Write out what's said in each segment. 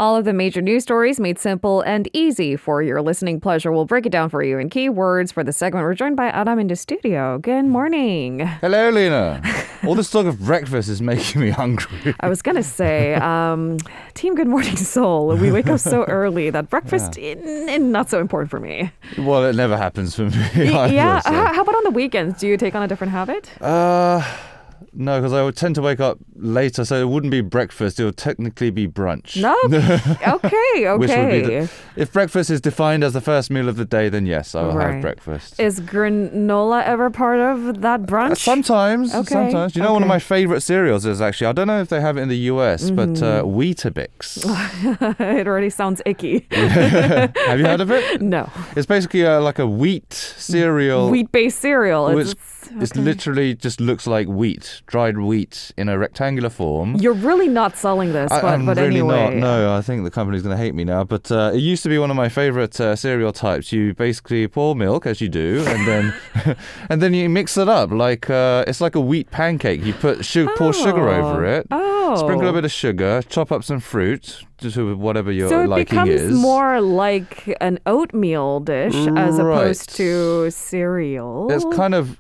All of the major news stories made simple and easy for your listening pleasure. We'll break it down for you in keywords for the segment. We're joined by Adam in the studio. Good morning. Hello, Lena. All this talk of breakfast is making me hungry. I was going to say, Team Good Morning Seoul, we wake up so early that breakfast is not so important for me. Well, it never happens for me. Yeah. How about on the weekends? Do you take on a different habit? No, because I would tend to wake up later, so it wouldn't be breakfast. It would technically be brunch. No? Okay. Which would be if breakfast is defined as the first meal of the day, then yes, I will have breakfast. Is granola ever part of that brunch? Sometimes. You know, one of my favorite cereals is actually, I don't know if they have it in the US, but Weetabix. It already sounds icky. Have you heard of it? No. It's basically like a wheat cereal. Wheat-based cereal. It literally just looks like wheat, dried wheat in a rectangular form. You're really not selling this, I'm really anyway. Not. No, I think the company's going to hate me now. But it used to be one of my favorite cereal types. You basically pour milk, as you do, and then and then you mix it up like it's like a wheat pancake. You pour sugar over it, sprinkle a bit of sugar, chop up some fruit, just whatever your liking is. So it becomes more like an oatmeal dish as opposed to cereal. It's kind of.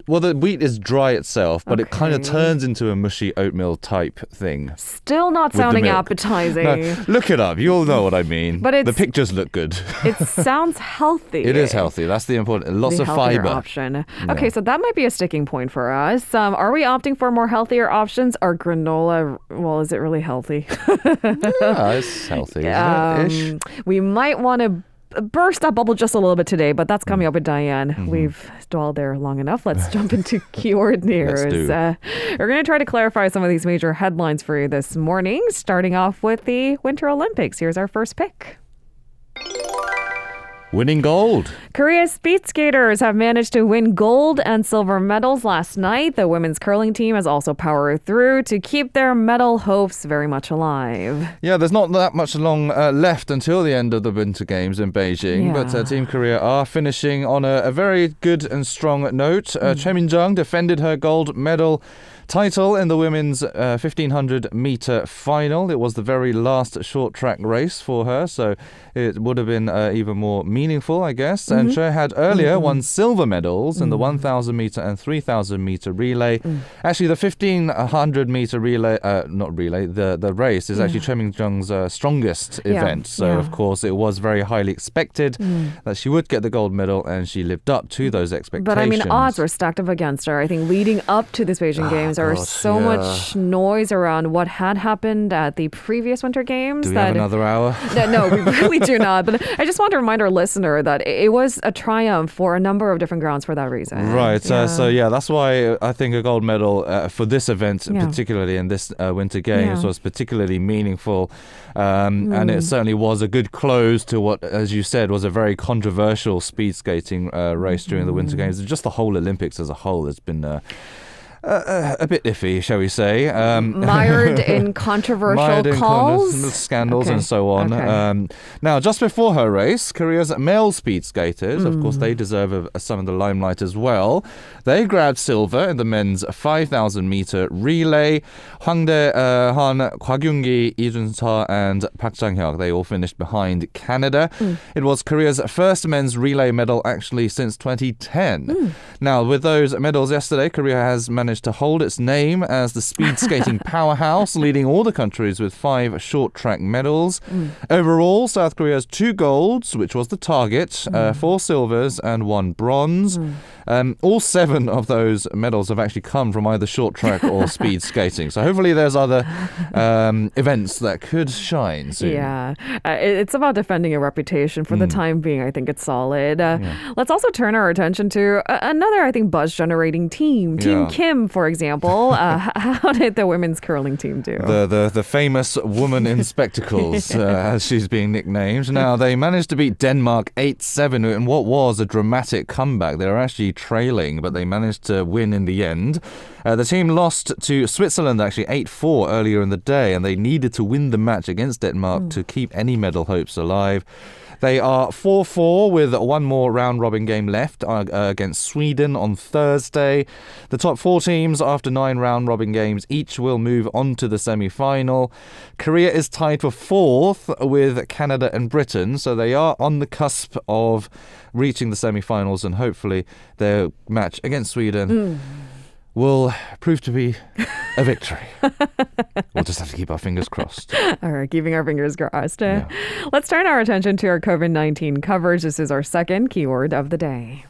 Well, the wheat is dry itself, but it kind of turns into a mushy oatmeal type thing. Still not sounding appetizing. No, look it up. You'll know what I mean. But the pictures look good. It sounds healthy. It is healthy. That's the important. Lots of fiber. Option. Yeah. Okay, so that might be a sticking point for us. Are we opting for more healthier options? Or granola? Well, is it really healthy? Yeah, it's healthy. Isn't it? We might want to burst that bubble just a little bit today, but that's coming up with Diane. We've dwelled there long enough. Let's jump into keyword news. We're going to try to clarify some of these major headlines for you this morning, starting off with the Winter Olympics. Here's our first pick. Winning gold. Korea's speed skaters have managed to win gold and silver medals last night. The women's curling team has also powered through to keep their medal hopes very much alive. Yeah, there's not that much long left until the end of the Winter Games in Beijing, but Team Korea are finishing on a very good and strong note. Choi Min-jung defended her gold medal title in the women's 1500-meter final. It was the very last short track race for her, so it would have been even more meaningful, I guess. And Choi had earlier won silver medals in the 1000-meter and 3000-meter relay. Actually, the 1500-meter relay, the race is actually Choi Min-jung's strongest event. So, of course, it was very highly expected that she would get the gold medal, and she lived up to those expectations. But, I mean, odds were stacked up against her. I think leading up to this Beijing Games, there was so much noise around what had happened at the previous Winter Games. Do we have another hour? No, we really do not. But I just want to remind our listener that it was a triumph for a number of different grounds for that reason. Right. So that's why I think a gold medal for this event, particularly in this Winter Games, was particularly meaningful. And it certainly was a good close to what, as you said, was a very controversial speed skating race during the Winter Games. Just the whole Olympics as a whole has been a bit iffy, shall we say. Mired in controversial calls? Scandals and so on. Now, just before her race, Korea's male speed skaters, of course, they deserve some of the limelight as well. They grabbed silver in the men's 5,000-meter relay. Hwang Dae-han, Kwa Kyung-gi, Lee Jun-seo, and Park Jang-hyuk, they all finished behind Canada. It was Korea's first men's relay medal, actually, since 2010. Now, with those medals yesterday, Korea has managed to hold its name as the speed skating powerhouse, leading all the countries with 5 short track medals. Overall, South Korea has 2 golds, which was the target, 4 silvers and 1 bronze. All 7 of those medals have actually come from either short track or speed skating. So hopefully there's other events that could shine soon. Yeah, it's about defending a reputation. For the time being, I think it's solid. Let's also turn our attention to another, I think, buzz-generating team. Team Kim, for example. How did the women's curling team do? The famous woman in spectacles, as she's being nicknamed. Now, they managed to beat Denmark 8-7 in what was a dramatic comeback. They were actually trailing, but they managed to win in the end. The team lost to Switzerland actually 8-4 earlier in the day, and they needed to win the match against Denmark to keep any medal hopes alive. They are 4-4 with one more round-robin game left against Sweden on Thursday. The top 4 teams after 9 round-robin games each will move on to the semi-final. Korea is tied for 4th with Canada and Britain, so they are on the cusp of reaching the semi-finals, and hopefully their match against Sweden will prove to be a victory. We'll just have to keep our fingers crossed. All right, keeping our fingers crossed. Let's turn our attention to our COVID-19 coverage. This is our second keyword of the day.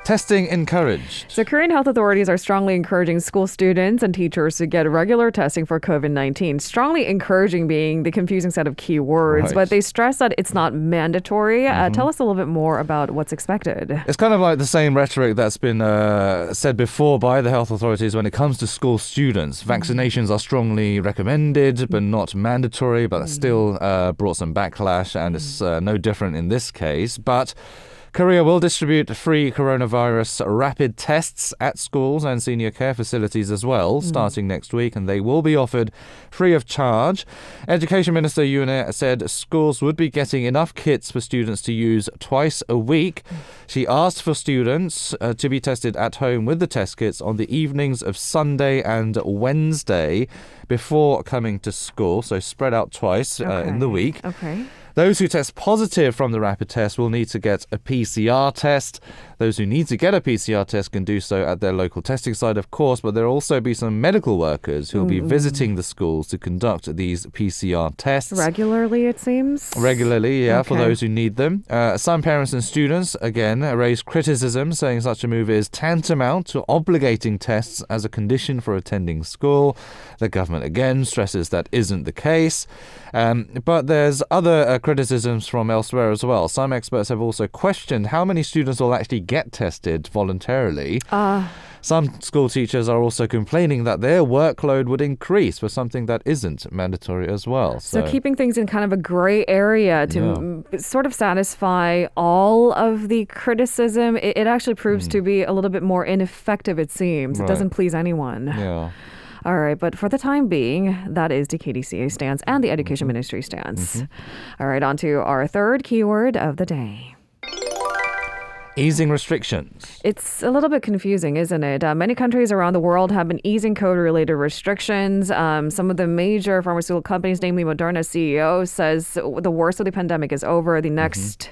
Testing encouraged. So Korean health authorities are strongly encouraging school students and teachers to get regular testing for COVID-19. Strongly encouraging being the confusing set of keywords, but they stress that it's not mandatory. Tell us a little bit more about what's expected. It's kind of like the same rhetoric that's been said before by the health authorities when it comes to school students. Vaccinations are strongly recommended, but not mandatory, but still brought some backlash, and it's no different in this case. But Korea will distribute free coronavirus rapid tests at schools and senior care facilities as well, starting next week, and they will be offered free of charge. Education Minister Yoon said schools would be getting enough kits for students to use twice a week. She asked for students to be tested at home with the test kits on the evenings of Sunday and Wednesday before coming to school, so spread out twice in the week. Those who test positive from the rapid test will need to get a PCR test. Those who need to get a PCR test can do so at their local testing site, of course, but there will also be some medical workers who will be visiting the schools to conduct these PCR tests. Regularly, it seems? Regularly, for those who need them. Some parents and students, again, raised criticism, saying such a move is tantamount to obligating tests as a condition for attending school. The government, again, stresses that isn't the case. But there's other criticisms from elsewhere as well. Some experts have also questioned how many students will actually get tested voluntarily. Some school teachers are also complaining that their workload would increase for something that isn't mandatory as well. So keeping things in kind of a gray area to sort of satisfy all of the criticism, it actually proves to be a little bit more ineffective, it seems. It doesn't please anyone. All right, but for the time being, that is the KDCA stance and the Education Ministry stance. All right, on to our third keyword of the day. Easing restrictions. It's a little bit confusing, isn't it? Many countries around the world have been easing COVID-related restrictions. Some of the major pharmaceutical companies, namely Moderna's CEO, says the worst of the pandemic is over. The next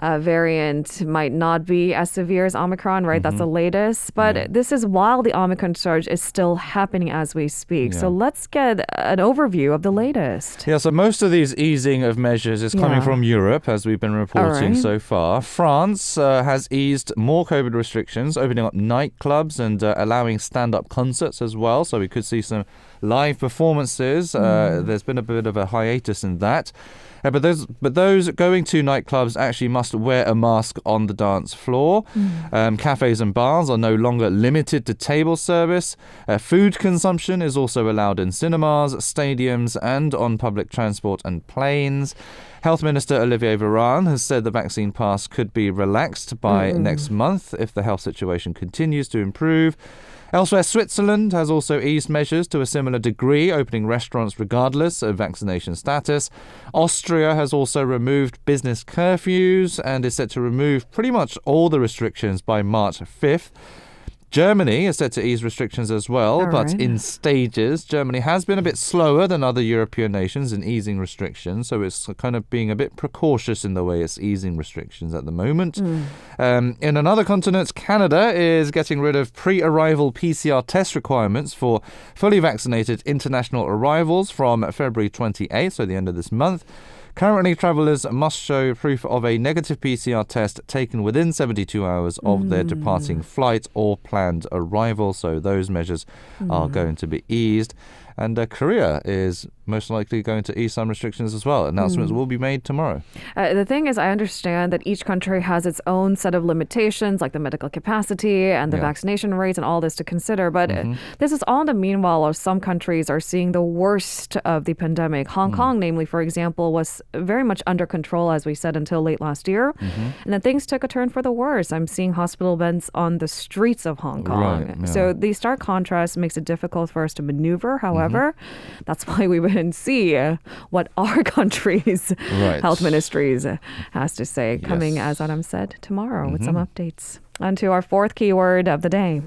variant might not be as severe as Omicron, right? That's the latest. But this is while the Omicron surge is still happening as we speak. So let's get an overview of the latest. So most of these easing of measures is coming from Europe, as we've been reporting so far. France has eased more COVID restrictions, opening up nightclubs and allowing stand-up concerts as well. So we could see some live performances. There's been a bit of a hiatus in that. But those going to nightclubs actually must wear a mask on the dance floor. Cafes and bars are no longer limited to table service. Food consumption is also allowed in cinemas, stadiums, and on public transport and planes. Health Minister Olivier Véran has said the vaccine pass could be relaxed by next month if the health situation continues to improve. Elsewhere, Switzerland has also eased measures to a similar degree, opening restaurants regardless of vaccination status. Austria has also removed business curfews and is set to remove pretty much all the restrictions by March 5th. Germany is set to ease restrictions as well, but in stages. Germany has been a bit slower than other European nations in easing restrictions, so it's kind of being a bit precautious in the way it's easing restrictions at the moment. In another continent, Canada is getting rid of pre-arrival PCR test requirements for fully vaccinated international arrivals from February 28th, so the end of this month. Currently, travellers must show proof of a negative PCR test taken within 72 hours of their departing flight or planned arrival. So those measures are going to be eased. And Korea is most likely going to ease some restrictions as well. Announcements will be made tomorrow. The thing is, I understand that each country has its own set of limitations, like the medical capacity and the vaccination rates and all this to consider. But this is all in the meanwhile of some countries are seeing the worst of the pandemic. Hong Kong, namely, for example, was very much under control, as we said, until late last year. And then things took a turn for the worse. I'm seeing hospital beds on the streets of Hong Kong. So the stark contrast makes it difficult for us to maneuver. However, However, that's why we wouldn't see what our country's health ministries has to say, coming, as Adam said, tomorrow with some updates. On to our fourth keyword of the day.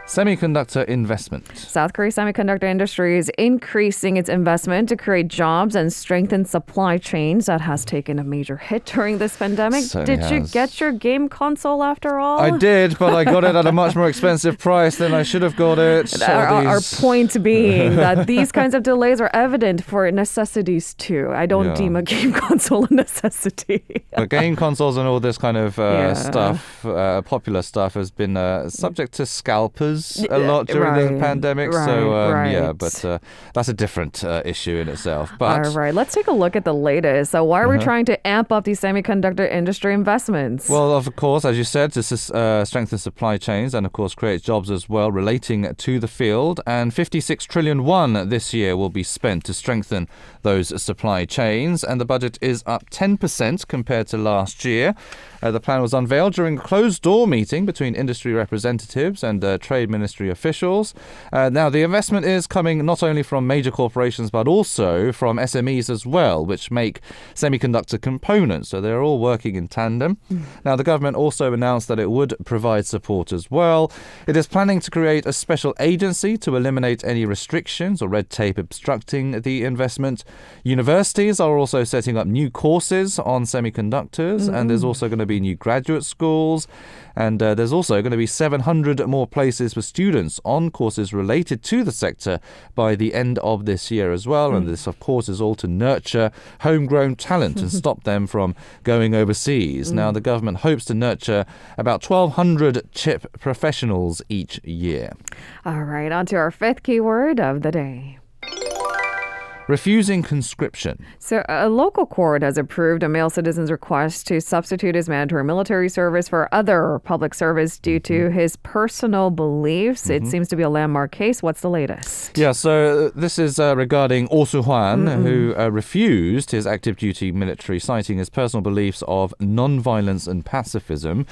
Semiconductor investment. South Korea's semiconductor industry is increasing its investment to create jobs and strengthen supply chains. That has taken a major hit during this pandemic. Did you get your game console after all? I did, but I got it at a much more expensive price than I should have got it. Our point being that these kinds of delays are evident for necessities too. I don't deem a game console a necessity. But game consoles and all this kind of stuff, popular stuff, has been subject to scalpers a lot during the pandemic. But that's a different issue in itself. But all right, let's take a look at the latest. So why are we trying to amp up these semiconductor industry investments? Well, of course, as you said, to strengthen supply chains and, of course, create jobs as well relating to the field. And 56 trillion won this year will be spent to strengthen those supply chains. And the budget is up 10% compared to last year. The plan was unveiled during a closed-door meeting between industry representatives and trade ministry officials. Now, the investment is coming not only from major corporations, but also from SMEs as well, which make semiconductor components. So they're all working in tandem. Now, the government also announced that it would provide support as well. It is planning to create a special agency to eliminate any restrictions or red tape obstructing the investment. Universities are also setting up new courses on semiconductors, and there's also going to be new graduate schools. And there's also going to be 700 more places for students on courses related to the sector by the end of this year as well. And this, of course, is all to nurture homegrown talent and stop them from going overseas. Now, the government hopes to nurture about 1,200 chip professionals each year. All right, on to our fifth keyword of the day. Refusing conscription. So a local court has approved a male citizen's request to substitute his mandatory military service for other public service due to his personal beliefs. It seems to be a landmark case. What's the latest? Yeah, so this is regarding Oh Soo-hwan, who refused his active duty military, citing his personal beliefs of non-violence and pacifism.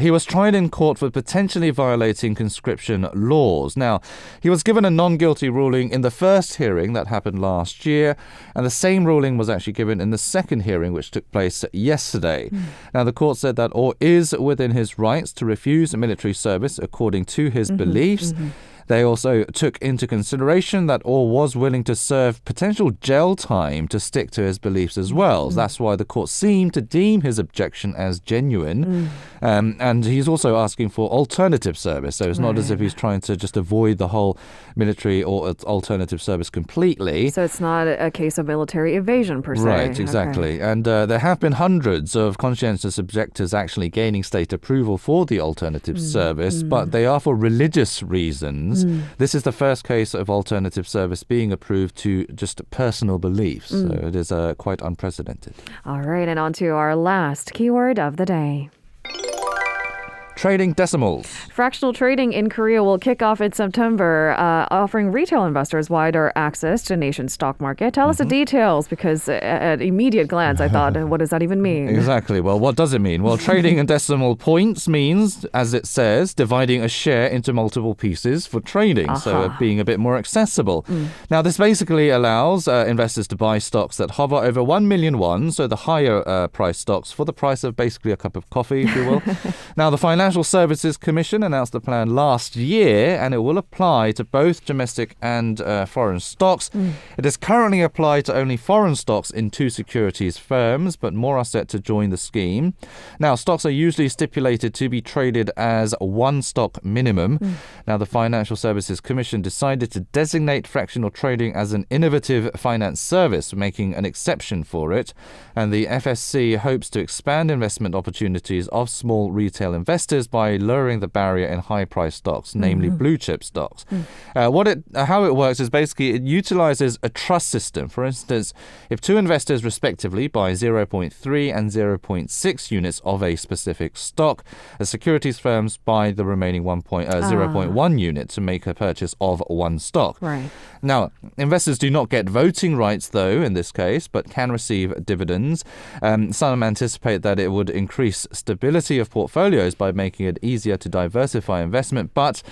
He was tried in court for potentially violating conscription laws. Now, he was given a non-guilty ruling in the first hearing that happened last year, and the same ruling was actually given in the second hearing, which took place yesterday. Now, the court said that Oh is within his rights to refuse military service according to his beliefs. They also took into consideration that Oh was willing to serve potential jail time to stick to his beliefs as well. That's why the court seemed to deem his objection as genuine. And he's also asking for alternative service. So it's not as if he's trying to just avoid the whole military or alternative service completely. So it's not a case of military evasion per se. Right, exactly. Okay. And there have been hundreds of conscientious objectors actually gaining state approval for the alternative service, but they are for religious reasons. This is the first case of alternative service being approved to just personal beliefs. So it is quite unprecedented. All right, and on to our last keyword of the day. Trading decimals. Fractional trading in Korea will kick off in September, offering retail investors wider access to the nation's stock market. Tell us the details, because at immediate glance, I thought, what does that even mean? Exactly. Well, what does it mean? Well, trading in decimal points means, as it says, dividing a share into multiple pieces for trading, so being a bit more accessible. Now, this basically allows investors to buy stocks that hover over 1 million won, so the higher price stocks, for the price of basically a cup of coffee, if you will. Now, the Financial Services Commission announced the plan last year, and it will apply to both domestic and foreign stocks. It is currently applied to only foreign stocks in 2 securities firms, but more are set to join the scheme. Now, stocks are usually stipulated to be traded as 1 stock minimum. Now, the Financial Services Commission decided to designate fractional trading as an innovative finance service, making an exception for it. And the FSC hopes to expand investment opportunities of small retail investors by lowering the barrier in high-priced stocks, namely blue-chip stocks. How it works is basically it utilizes a trust system. For instance, if 2 investors respectively buy 0.3 and 0.6 units of a specific stock, the securities firms buy the remaining 0.1 unit to make a purchase of 1 stock. Right. Now, investors do not get voting rights, though, in this case, but can receive dividends. Some anticipate that it would increase stability of portfolios by making making it easier to diversify investment, but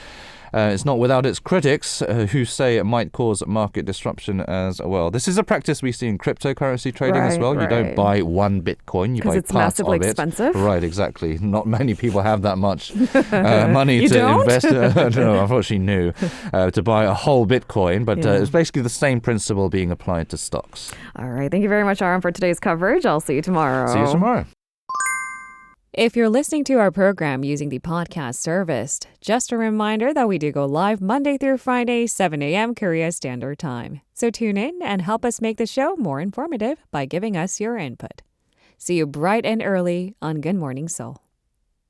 it's not without its critics who say it might cause market disruption as well. This is a practice we see in cryptocurrency trading as well. You don't buy one Bitcoin, you buy it's parts massively of it. Expensive. Right, exactly. Not many people have that much money to invest. No, unfortunately, no. To buy a whole Bitcoin, but it's basically the same principle being applied to stocks. All right. Thank you very much, Arirang, for today's coverage. I'll see you tomorrow. See you tomorrow. If you're listening to our program using the podcast service, just a reminder that we do go live Monday through Friday, 7 a.m. Korea Standard Time. So tune in and help us make the show more informative by giving us your input. See you bright and early on Good Morning Seoul.